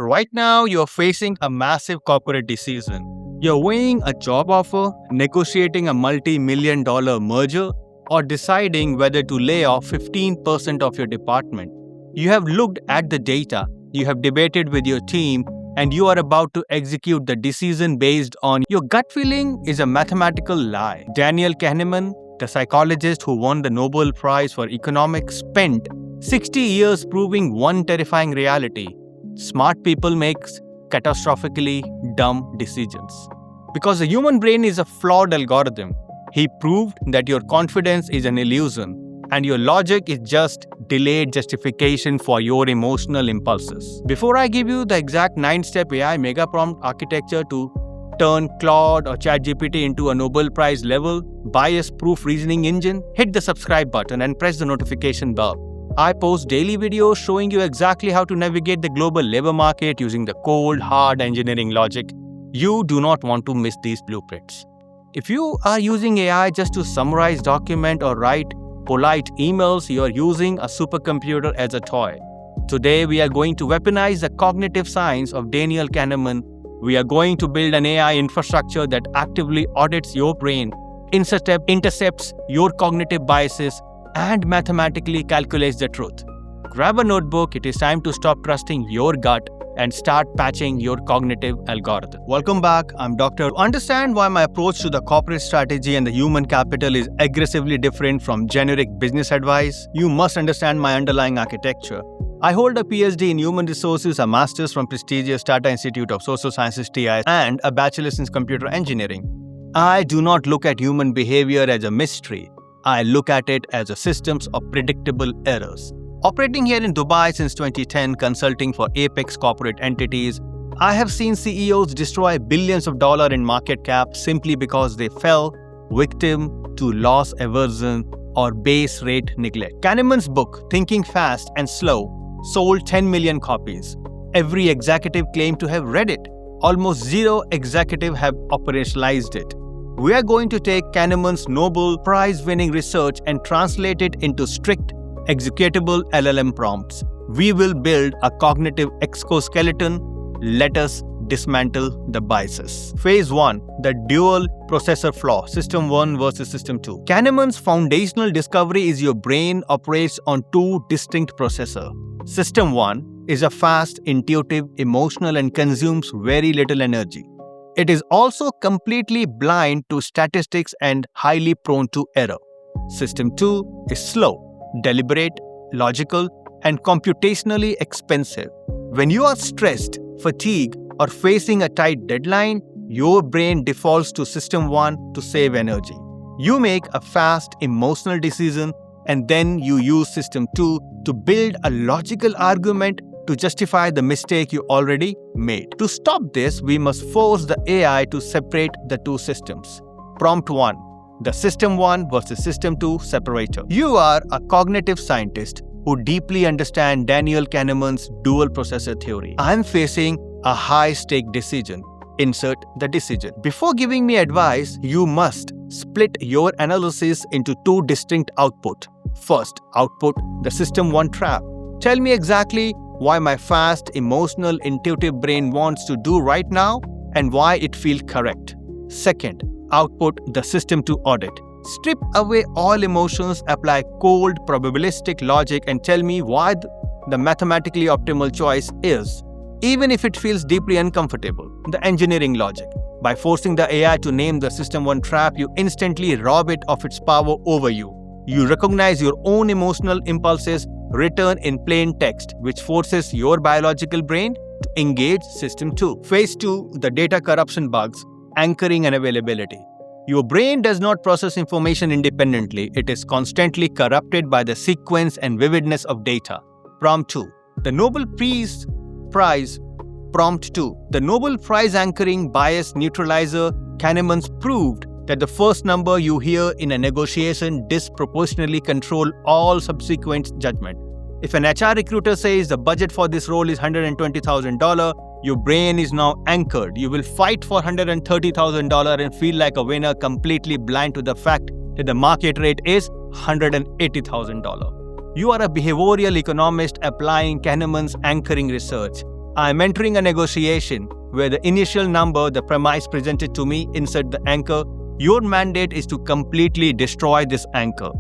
Right now, you're facing a massive corporate decision. You're weighing a job offer, negotiating a multi-million-dollar merger, or deciding whether to lay off 15% of your department. You have looked at the data, you have debated with your team, and you are about to execute the decision based on your gut feeling is a mathematical lie. Daniel Kahneman, the psychologist who won the Nobel Prize for Economics, spent 60 years proving one terrifying reality. Smart people make catastrophically dumb decisions. Because the human brain is a flawed algorithm. He proved that your confidence is an illusion and your logic is just delayed justification for your emotional impulses. Before I give you the exact 9-step AI mega prompt architecture to turn Claude or ChatGPT into a Nobel Prize-level bias-proof reasoning engine, hit the subscribe button and press the notification bell. I post daily videos showing you exactly how to navigate the global labor market using the cold, hard engineering logic. You do not want to miss these blueprints. If you are using AI just to summarize document or write polite emails, you are using a supercomputer as a toy. Today, we are going to weaponize the cognitive science of Daniel Kahneman. We are going to build an AI infrastructure that actively audits your brain, intercepts your cognitive biases, and mathematically calculates the truth. Grab a notebook, it is time to stop trusting your gut and start patching your cognitive algorithm. Welcome back, I'm Doctor. To understand why my approach to the corporate strategy and the human capital is aggressively different from generic business advice, you must understand my underlying architecture. I hold a PhD in Human Resources, a Master's from prestigious Tata Institute of Social Sciences TI, and a Bachelor's in Computer Engineering. I do not look at human behavior as a mystery. I look at it as a systems of predictable errors. Operating here in Dubai since 2010, consulting for apex corporate entities, I have seen CEOs destroy billions of dollars in market cap simply because they fell victim to loss aversion or base rate neglect. Kahneman's book, Thinking Fast and Slow, sold 10 million copies. Every executive claimed to have read it. Almost zero executives have operationalized it. We are going to take Kahneman's Nobel Prize-winning research and translate it into strict, executable LLM prompts. We will build a cognitive exoskeleton. Let us dismantle the biases. Phase 1. The dual processor flaw, System 1 versus System 2. Kahneman's foundational discovery is your brain operates on two distinct processors. System 1 is a fast, intuitive, emotional, and consumes very little energy. It is also completely blind to statistics and highly prone to error. System 2 is slow, deliberate, logical, and computationally expensive. When you are stressed, fatigued, or facing a tight deadline, your brain defaults to System 1 to save energy. You make a fast, emotional decision, and then you use System 2 to build a logical argument to justify the mistake you already made. To stop this, we must force the AI to separate the two systems. Prompt 1. The System 1 versus System 2 separator. You are a cognitive scientist who deeply understands Daniel Kahneman's dual processor theory. I am facing a high-stake decision. Insert the decision. Before giving me advice, you must split your analysis into two distinct outputs. First, output the System 1 trap. Tell me exactly why my fast, emotional, intuitive brain wants to do right now and why it feels correct. Second, output the System 2 audit. Strip away all emotions, apply cold, probabilistic logic, and tell me why the mathematically optimal choice is, even if it feels deeply uncomfortable. The engineering logic. By forcing the AI to name the System 1 trap, you instantly rob it of its power over you. You recognize your own emotional impulses written in plain text, which forces your biological brain to engage System 2. Phase 2. The data corruption bugs, anchoring and availability. Your brain does not process information independently. It is constantly corrupted by the sequence and vividness of data. Prompt 2. The Nobel Prize. Prompt 2. The Nobel Prize anchoring bias neutralizer. Kahneman's proved that the first number you hear in a negotiation disproportionately control all subsequent judgment. If an HR recruiter says the budget for this role is $120,000, your brain is now anchored. You will fight for $130,000 and feel like a winner, completely blind to the fact that the market rate is $180,000. You are a behavioral economist applying Kahneman's anchoring research. I'm entering a negotiation where the initial number, the premise presented to me, insert the anchor. Your mandate is to completely destroy this anchor.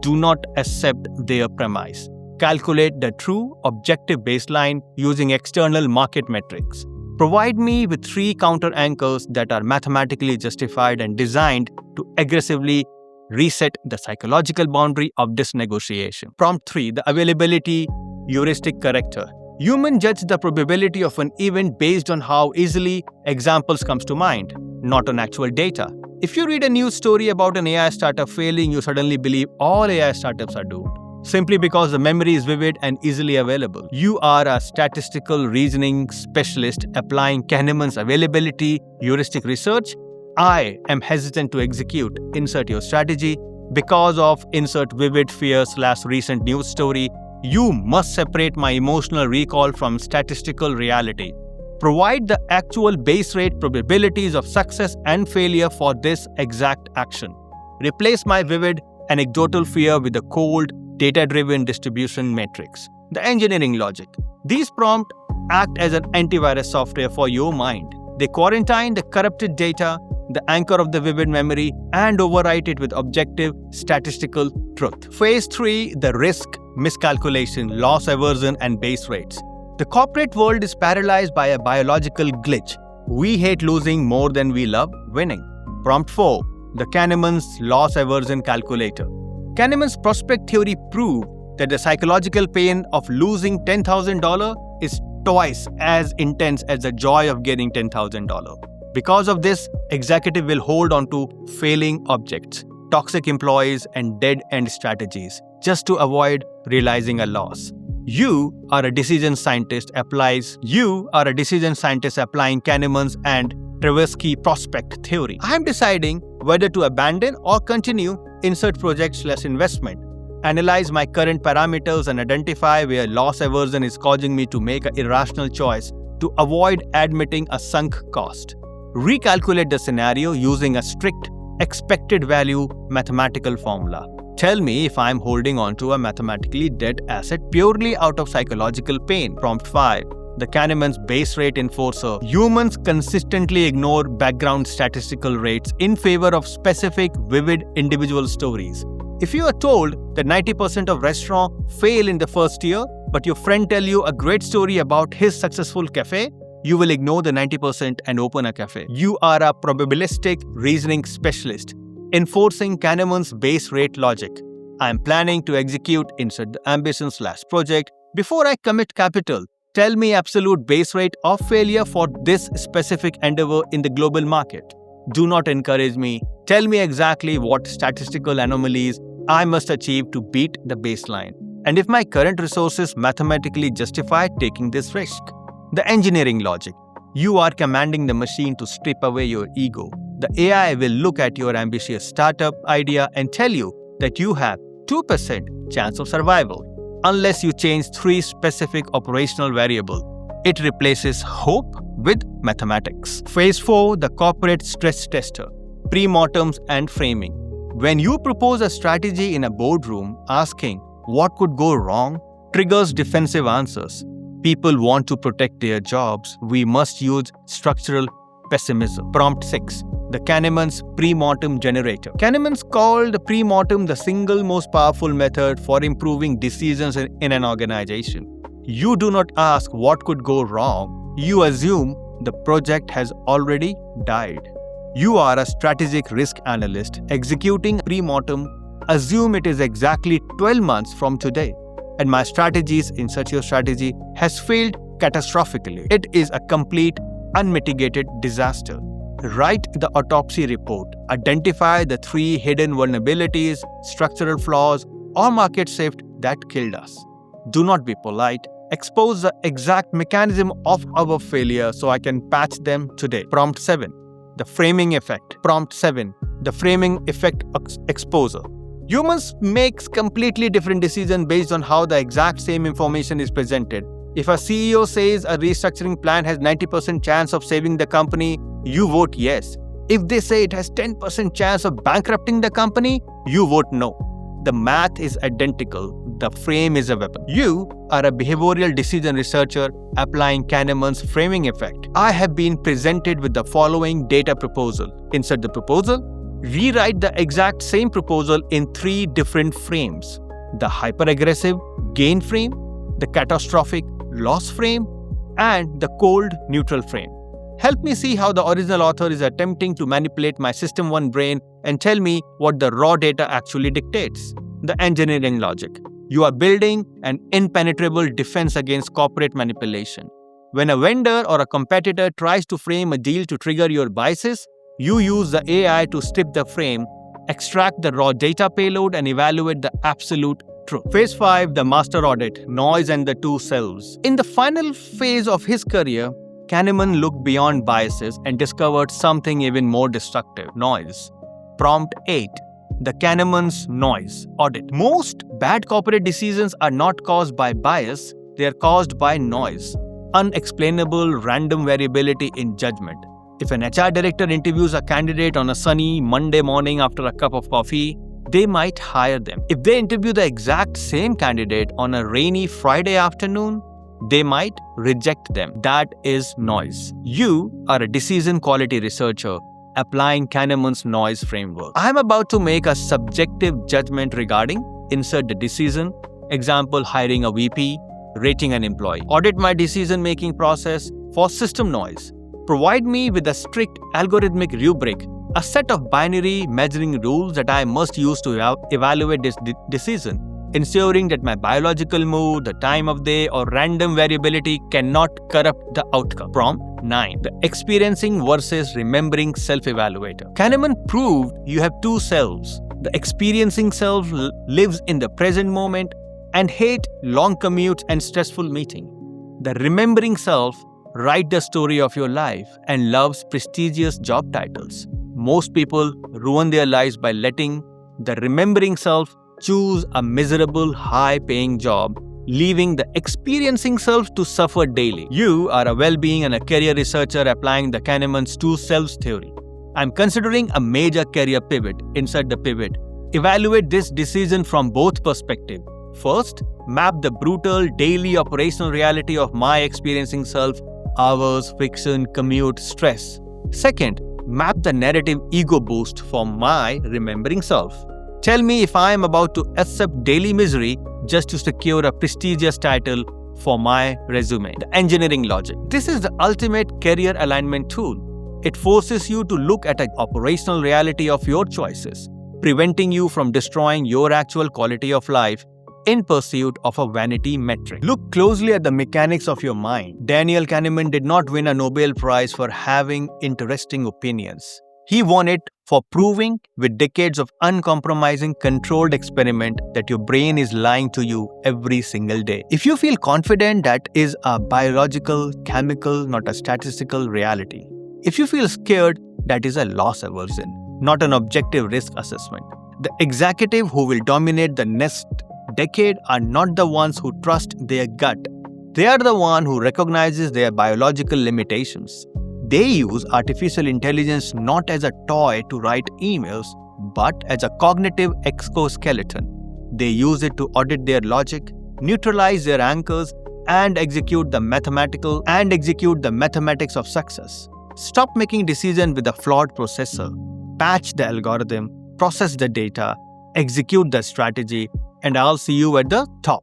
Do not accept their premise. Calculate the true objective baseline using external market metrics. Provide me with 3 counter anchors that are mathematically justified and designed to aggressively reset the psychological boundary of this negotiation. Prompt 3. The availability heuristic corrector. Humans judge the probability of an event based on how easily examples comes to mind, not on actual data. If you read a news story about an AI startup failing, you suddenly believe all AI startups are doomed, simply because the memory is vivid and easily available. You are a statistical reasoning specialist applying Kahneman's availability heuristic research. I am hesitant to execute. Insert your strategy because of insert vivid fear/recent news story. You must separate my emotional recall from statistical reality. Provide the actual base rate probabilities of success and failure for this exact action. Replace my vivid anecdotal fear with a cold, data-driven distribution matrix. The engineering logic. These prompts act as an antivirus software for your mind. They quarantine the corrupted data, the anchor of the vivid memory, and overwrite it with objective statistical truth. Phase 3, the risk, miscalculation, loss aversion, and base rates. The corporate world is paralyzed by a biological glitch. We hate losing more than we love winning. Prompt 4, the Kahneman's loss aversion calculator. Kahneman's prospect theory proved that the psychological pain of losing $10,000 is twice as intense as the joy of getting $10,000. Because of this, executive will hold on to failing objects, toxic employees, and dead-end strategies just to avoid realizing a loss. You are a decision scientist applying Kahneman's and Tversky prospect theory. I am deciding whether to abandon or continue. Insert project/investment. Analyze my current parameters and identify where loss aversion is causing me to make an irrational choice to avoid admitting a sunk cost. Recalculate the scenario using a strict expected value mathematical formula. Tell me if I am holding on to a mathematically dead asset purely out of psychological pain. Prompt 5. The Kahneman's base rate enforcer. Humans consistently ignore background statistical rates in favor of specific, vivid individual stories. If you are told that 90% of restaurants fail in the first year, but your friend tells you a great story about his successful cafe, you will ignore the 90% and open a cafe. You are a probabilistic reasoning specialist, enforcing Kahneman's base rate logic. I am planning to execute insert the ambition/project before I commit capital. Tell me absolute base rate of failure for this specific endeavor in the global market. Do not encourage me. Tell me exactly what statistical anomalies I must achieve to beat the baseline, and if my current resources mathematically justify taking this risk. The engineering logic. You are commanding the machine to strip away your ego. The AI will look at your ambitious startup idea and tell you that you have 2% chance of survival unless you change 3 specific operational variables. It replaces hope with mathematics. Phase 4, the corporate stress tester. Pre-mortems and framing. When you propose a strategy in a boardroom, asking what could go wrong triggers defensive answers. People want to protect their jobs. We must use structural pessimism. Prompt 6. The Kahneman's pre-mortem generator. Kahneman's called the pre-mortem the single most powerful method for improving decisions in an organization. You do not ask what could go wrong. You assume the project has already died. You are a strategic risk analyst executing pre-mortem. Assume it is exactly 12 months from today, and my strategies, insert your strategy, has failed catastrophically. It is a complete, unmitigated disaster. Write the autopsy report. Identify the 3 hidden vulnerabilities, structural flaws, or market shift that killed us. Do not be polite. Expose the exact mechanism of our failure so I can patch them today. Prompt 7. The framing effect. Prompt 7. The framing effect exposure. Humans make completely different decisions based on how the exact same information is presented. If a CEO says a restructuring plan has 90% chance of saving the company, you vote yes. If they say it has 10% chance of bankrupting the company, you vote no. The math is identical. the frame is a weapon. You are a behavioral decision researcher applying Kahneman's framing effect. I have been presented with the following data proposal. Insert the proposal. Rewrite the exact same proposal in 3 different frames: the hyper-aggressive gain frame, the catastrophic loss frame, and the cold neutral frame. Help me see how the original author is attempting to manipulate my System 1 brain and tell me what the raw data actually dictates. The engineering logic. You are building an impenetrable defense against corporate manipulation. When a vendor or a competitor tries to frame a deal to trigger your biases, you use the AI to strip the frame, extract the raw data payload, and evaluate the absolute truth. Phase 5, the master audit, noise and the 2 selves. In the final phase of his career, Kahneman looked beyond biases and discovered something even more destructive: noise. Prompt 8. The Kahneman's noise audit. Most bad corporate decisions are not caused by bias, they are caused by noise, unexplainable random variability in judgment. If an HR director interviews a candidate on a sunny Monday morning after a cup of coffee, they might hire them. If they interview the exact same candidate on a rainy Friday afternoon, they might reject them. That is noise. You are a decision quality researcher applying Kahneman's noise framework. I am about to make a subjective judgment regarding insert the decision. Example, hiring a VP, rating an employee. Audit my decision-making process for system noise. Provide me with a strict algorithmic rubric, a set of binary measuring rules that I must use to evaluate this decision, ensuring that my biological mood, the time of day, or random variability cannot corrupt the outcome. Prompt 9. The experiencing versus remembering self-evaluator. Kahneman proved you have 2 selves. The experiencing self lives in the present moment and hates long commutes and stressful meetings. The remembering self writes the story of your life and loves prestigious job titles. Most people ruin their lives by letting the remembering self choose a miserable, high-paying job, leaving the experiencing self to suffer daily. You are a well-being and a career researcher applying the Kahneman's 2 selves theory. I'm considering a major career pivot. Insert the pivot. Evaluate this decision from both perspectives. First, map the brutal daily operational reality of my experiencing self: hours, friction, commute, stress. Second, map the narrative ego boost for my remembering self. Tell me if I am about to accept daily misery just to secure a prestigious title for my resume. The engineering logic. This is the ultimate career alignment tool. It forces you to look at an operational reality of your choices, preventing you from destroying your actual quality of life in pursuit of a vanity metric. Look closely at the mechanics of your mind. Daniel Kahneman did not win a Nobel Prize for having interesting opinions. He won it for proving with decades of uncompromising controlled experiment that your brain is lying to you every single day. If you feel confident, that is a biological, chemical, not a statistical reality. If you feel scared, that is a loss aversion, not an objective risk assessment. The executive who will dominate the next decade are not the ones who trust their gut. They are the one who recognizes their biological limitations. They use artificial intelligence not as a toy to write emails, but as a cognitive exoskeleton. They use it to audit their logic, neutralize their anchors, and execute the mathematics of success. Stop making decisions with a flawed processor. Patch the algorithm, process the data, execute the strategy, and I'll see you at the top.